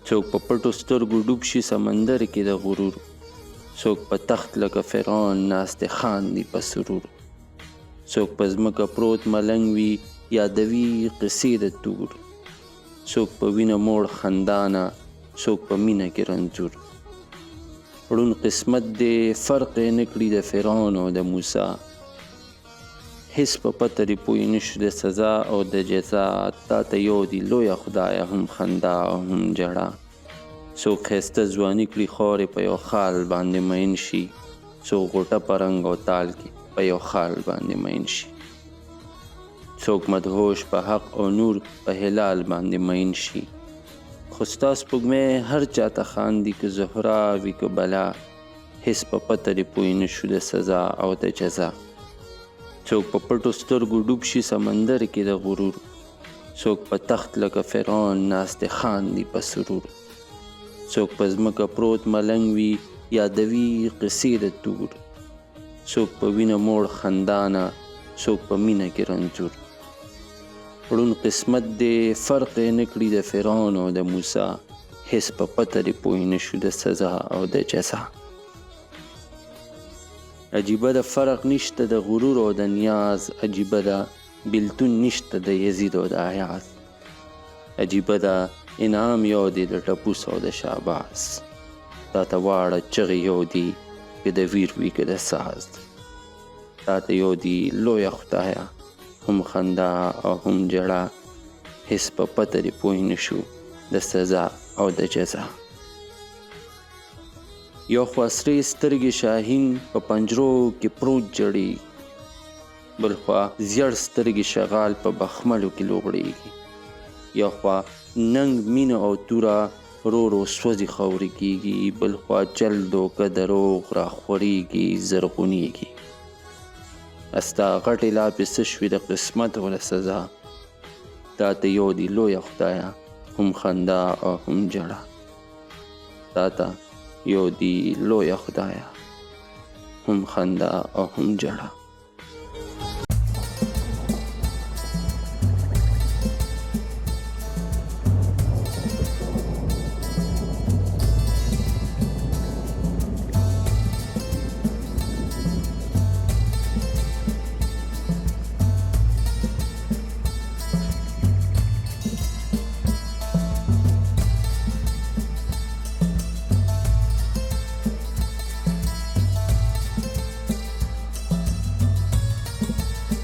څوک په پټو سترګو ډوب شي سمندر کې د غرور، څوک په تخت لکه فرعون ناست خاندي په سرور، څوک په ځمکه پروت ملنګ وي یادوي قصې د تور، څوک په وینه موړ خندانه، څوک په مینه کې رنځور. ړوند قسمت دې فرق یې نه کړي د فرعون او د موسی، هیڅ په پته دې پوه نشو د سزا او د جزا. تا ته یو دی لویه خدایه هم خندا او هم جړه، څوک ښایسته ځواني کړي خاورې په یو خال باندې مین شي، څوک غوټه په رنګ او تال کې په یو خال باندې مین شي، څوک مدهوش په حق او نور په هلال باندې مین شي. خو ستا سپوږمۍ هر چاته خاندي که زهرا وي که بلا، هیڅ په پته دې پوه نشو د سزا او د جزا. څوک په پټو سترګو ډوب شي سمندر کې د غرور، څوک په تخت لکه فرعون ناست خاندي په سرور، څوک په ځمکه پروت ملنګ وي یادوي قصې د تور، څوک په وینه موړ خندانه، څوک په مینه کې رنځور. ړوند قسمت دې فرق یې نه کړي د فرعون او د موسی، هیڅ په پته دې پوه نشو د سزا او د جزا. عجیبه د فرق نشته د غرور او د نیاز، عجیبه د بیلتون نشته د یزید او د ایاز، عجیبه د انعام یو دی د ټپوس او د شهباز. تا ته واړه چغې یو دي که د ویر وي که د ساز، تا ته یو دی لویه خدایه هم خندا او هم جړه، هیڅ په پته دې پوه نشو د سزا او د جزا. یو خوا سرې سترګې شاهین په پنجرو کې پروت جړي، بل خوا زیړ سترګې شغال په بخملو کې لوغړېږي، یو خوا ننګ مینه او توره رو رو سوځي خاورې کېږي، بل خوا چل دوکه دروغ راخورېږي زرغونېږي. استا غټې لاپې څه شوې د قسمت او د سزا، تا ته یو دی لویه خدایه هم خندا او هم جړه، تا ته یو دی لویه خدایه هم خندا او هم جړه.